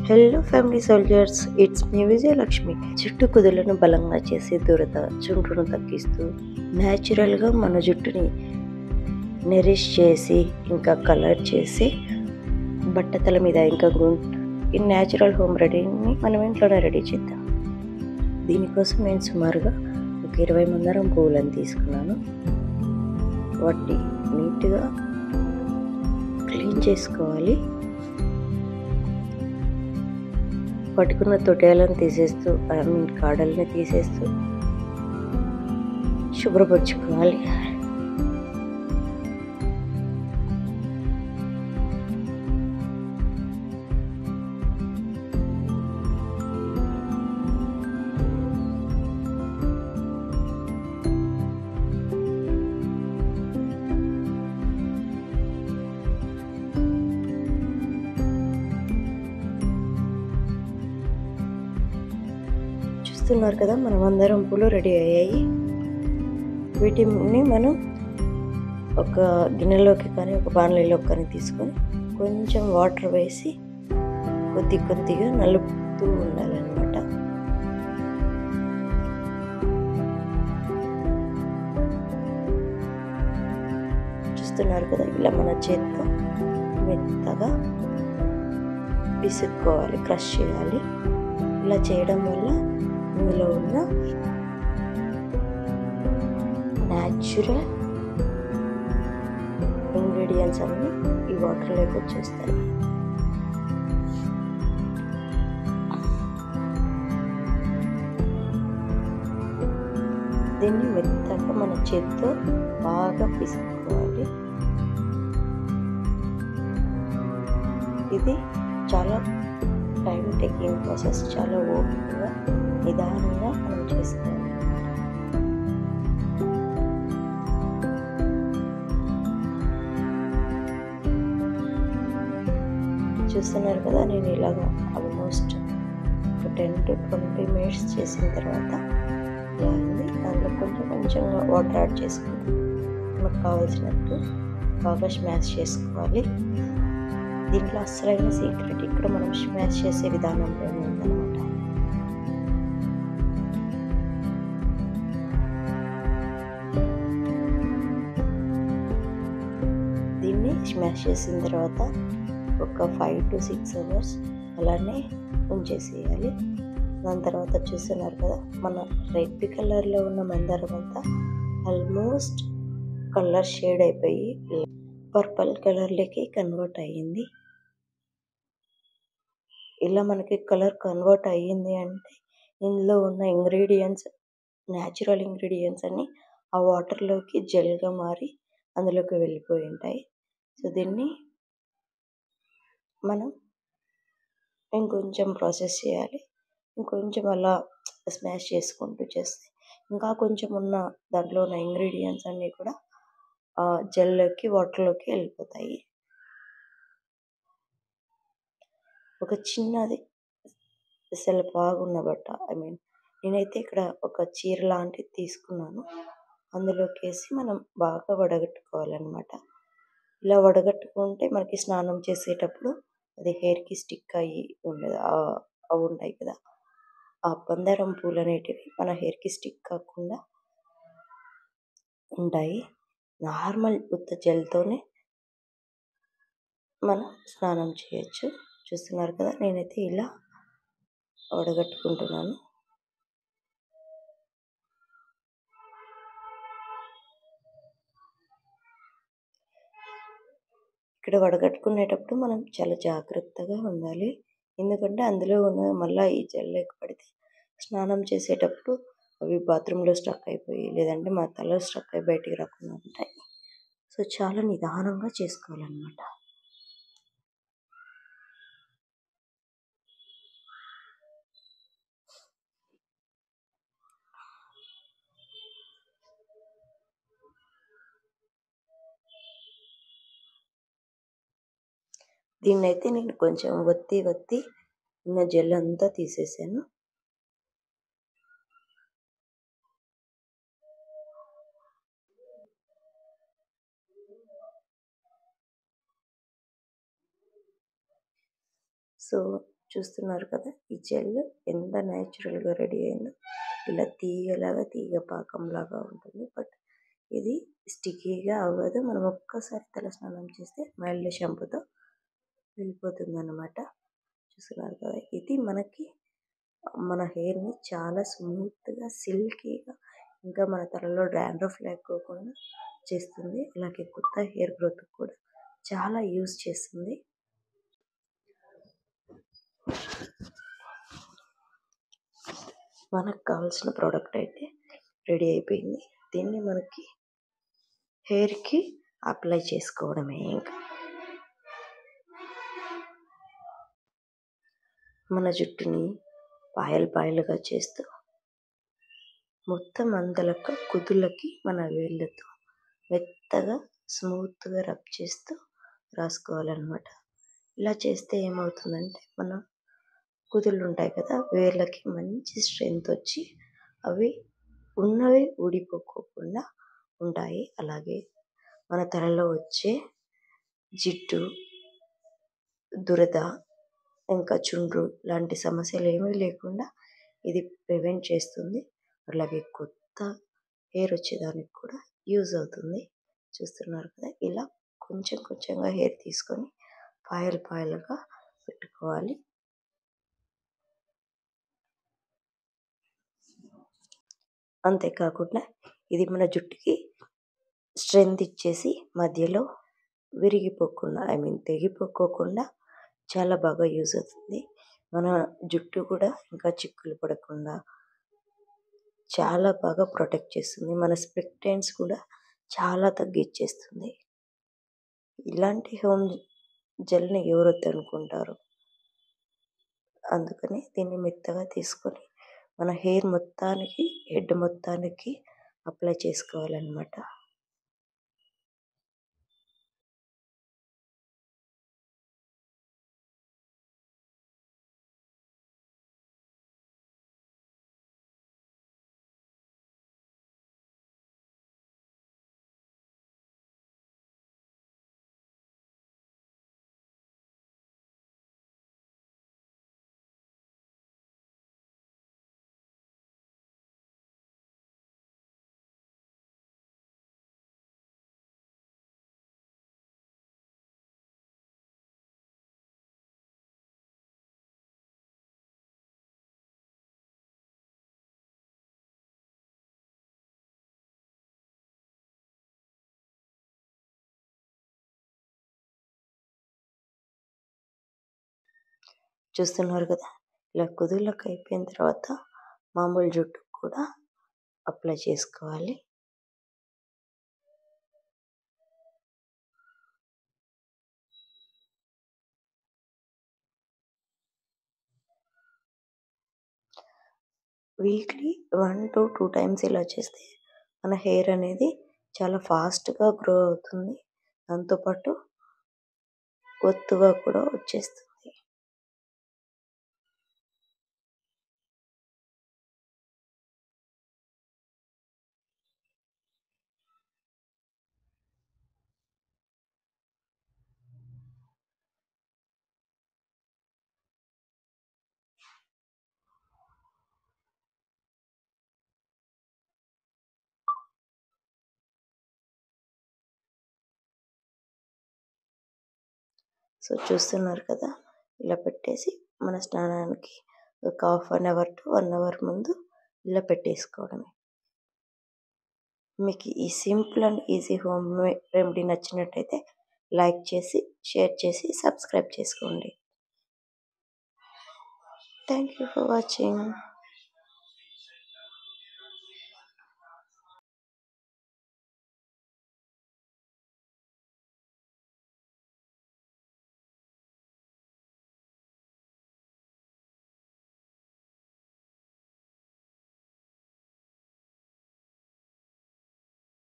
Hello family soldiers, it's me Vijayalakshmi. జుట్టు కుదులను బలంగా చేసి దురద చుండ్రును తగ్గిస్తూ న్యాచురల్గా మన జుట్టుని నెరిష్ చేసి ఇంకా కలర్ చేసి బట్టతల మీద ఇంకా ఈ న్యాచురల్ హోమ్ రెడీని మనం ఇంట్లోనే రెడీ చేద్దాం. దీనికోసం నేను సుమారుగా ఒక 20 మందారం పువ్వులను తీసుకున్నాను. వాటిని నీట్గా క్లీన్ చేసుకోవాలి. పట్టుకున్న తొట్యాలను తీసేస్తూ కాడల్ని తీసేస్తూ శుభ్రపరచుకోవాలి. చూస్తున్నారు కదా, మన మందారం పూలు రెడీ అయ్యాయి. వీటిని మనం ఒక గిన్నెలోకి కానీ ఒక బాణలిలోకి కానీ తీసుకొని కొంచెం వాటర్ వేసి కొద్ది కొద్దిగా నలుపుతూ ఉండాలన్నమాట. చూస్తున్నారు కదా, ఇలా మన చేతితో మెత్తగా పిసుక్కోవాలి, క్రష్ చేయాలి. ఇలా చేయడం వల్ల ఇందులో ఉన్న న్యాచురల్ ఇంగ్రీడియంట్స్ అన్నీ ఈ వాటర్లోకి వచ్చేస్తాయి. దీన్ని మెత్తగా మన చేతితో బాగా పిసుకోవాలి. ఇది చాలా టైం టేకింగ్ ప్రాసెస్, చాలా ఓపికగా నిదానంగా మనం చేసుకోవాలి. చూస్తున్నారు కదా, నేను ఇలాగ ఆల్మోస్ట్ ఒక 10 to 20 minutes చేసిన తర్వాత ఇలా ఉంది. దాంట్లో కొంచెంగా వాటర్ యాడ్ చేసుకుంటూ మనకు కావాల్సినట్టు బాగా స్మాష్ చేసుకోవాలి. దీంట్లో అసలైన సీక్రెట్ ఇక్కడ మనం స్మాష్ చేసే విధానంలో ఉందన్నమాట. దీన్ని స్మాష్ చేసిన తర్వాత ఒక 5 to 6 hours అలానే ఉంచేసేయాలి. దాని తర్వాత చూస్తున్నారు కదా, మన రెడ్ కలర్లో ఉన్న మందారం అంతా ఆల్మోస్ట్ కలర్ షేడ్ అయిపోయి పర్పుల్ కలర్లోకి కన్వర్ట్ అయ్యింది. ఇలా మనకి కలర్ కన్వర్ట్ అయ్యింది అంటే ఇందులో ఉన్న ఇంగ్రీడియంట్స్, న్యాచురల్ ఇంగ్రీడియంట్స్ అన్నీ ఆ వాటర్లోకి జెల్గా మారి అందులోకి వెళ్ళిపోయి ఉంటాయి. సో దీన్ని మనం ఇంకొంచెం ప్రాసెస్ చేయాలి. ఇంకొంచెం అలా స్మాష్ చేసుకుంటూ చేస్తే ఇంకా కొంచెం ఉన్న దాంట్లో ఉన్న ఇంగ్రీడియంట్స్ అన్నీ కూడా జెల్లోకి వాటర్లోకి వెళ్ళిపోతాయి. ఒక చిన్నది బాగున్న బట్ట, నేనైతే ఇక్కడ ఒక చీర లాంటిది తీసుకున్నాను. అందులోకి వేసి మనం బాగా వడగట్టుకోవాలన్నమాట. ఇలా వడగట్టుకుంటే మనకి స్నానం చేసేటప్పుడు అది హెయిర్కి స్టిక్ అయ్యి ఉండదు. అవి ఉంటాయి కదా, ఆ మందారం పూలు అనేటివి మన హెయిర్కి స్టిక్ కాకుండా ఉంటాయి. నార్మల్ ఉత్త జెల్తోనే మనం స్నానం చేయొచ్చు. చూస్తున్నారు కదా, నేనైతే ఇలా వడగట్టుకుంటున్నాను. ఇక్కడ వడగట్టుకునేటప్పుడు మనం చాలా జాగ్రత్తగా ఉండాలి. ఎందుకంటే అందులో ఉన్న మళ్ళీ ఈ జెల్లోకి పడితే స్నానం చేసేటప్పుడు అవి బాత్రూంలో స్టక్ అయిపోయి లేదంటే మా తలలో స్టక్ అయి బయటికి రాకుండా ఉంటాయి. సో చాలా నిదానంగా చేసుకోవాలన్నమాట. దీన్నైతే నేను కొంచెం ఒత్తి ఉన్న జెల్ అంతా తీసేసాను. సో చూస్తున్నారు కదా, ఈ జెల్ ఎంత న్యాచురల్గా రెడీ అయిందో. ఇలా తీగ పాకంలాగా ఉంటుంది. బట్ ఇది స్టిక్కీగా అవ్వదు. మనం ఒక్కసారి తలస్నానం చేస్తే మైల్డ్ షాంపూతో వెళ్ళిపోతుంది అన్నమాట. చూస్తున్నారు కదా, ఇది మన హెయిర్ని చాలా స్మూత్గా, సిల్కీగా, ఇంకా మన తలలో డాండ్రఫ్ లేకోకుండా చేస్తుంది. అలాగే కొత్త హెయిర్ గ్రోత్ కూడా చాలా యూజ్ చేస్తుంది. మనకు కావాల్సిన ప్రోడక్ట్ అయితే రెడీ అయిపోయింది. దీన్ని మనకి హెయిర్కి అప్లై చేసుకోవడమే. ఇంకా మన జుట్టుని పాయలుగా చేస్తూ మొత్తం అందలక కుదులకి మన వేళ్ళతో మెత్తగా స్మూత్గా రబ్ చేస్తూ రాసుకోవాలన్నమాట. ఇలా చేస్తే ఏమవుతుందంటే మన కుదుళ్ళు ఉంటాయి కదా, వేళ్ళకి మంచి స్ట్రెంగ్త్ వచ్చి అవి ఉన్నవి ఊడిపోకోకుండా ఉంటాయి. అలాగే మన తలలో వచ్చే జిడ్డు, దురద, ఇంకా చుండ్రు లాంటి సమస్యలు ఏమీ లేకుండా ఇది ప్రివెంట్ చేస్తుంది. అలాగే కొత్త హెయిర్ వచ్చేదానికి కూడా యూజ్ అవుతుంది. చూస్తున్నారు కదా, ఇలా కొంచెంగా హెయిర్ తీసుకొని పాయలుగా పెట్టుకోవాలి. అంతేకాకుండా ఇది మన జుట్టుకి స్ట్రెంగ్త్ ఇచ్చేసి మధ్యలో విరిగిపోకుండా, తెగిపోకోకుండా చాలా బాగా యూజ్ అవుతుంది. మన జుట్టు కూడా ఇంకా చిక్కులు పడకుండా చాలా బాగా ప్రొటెక్ట్ చేస్తుంది. మన స్ప్లిట్ ఎండ్స్ కూడా చాలా తగ్గించేస్తుంది. ఇలాంటి హోమ్ జెల్ని ఎవరు వద్దనుకుంటారు? అందుకని దీన్ని మెత్తగా తీసుకొని మన హెయిర్ మొత్తానికి, హెడ్ మొత్తానికి అప్లై చేసుకోవాలన్నమాట. చూస్తున్నారు కదా, ఇలా కుదుళ్ళకి అయిపోయిన తర్వాత మామూలు జుట్టుకు కూడా అప్లై చేసుకోవాలి. వీక్లీ 1 to 2 టైమ్స్ ఇలా చేస్తే మన హెయిర్ అనేది చాలా ఫాస్ట్గా గ్రో అవుతుంది. దాంతోపాటు ఒత్తుగా కూడా వచ్చేస్తుంది. సో చూస్తున్నారు కదా, ఇలా పెట్టేసి మన స్నానానికి ఒక ½ an hour to 1 hour ముందు ఇలా పెట్టేసుకోవడమే. మీకు ఈ simple and easy home remedy నచ్చినట్టయితే లైక్ చేసి, షేర్ చేసి, సబ్స్క్రైబ్ చేసుకోండి. Thank you for watching.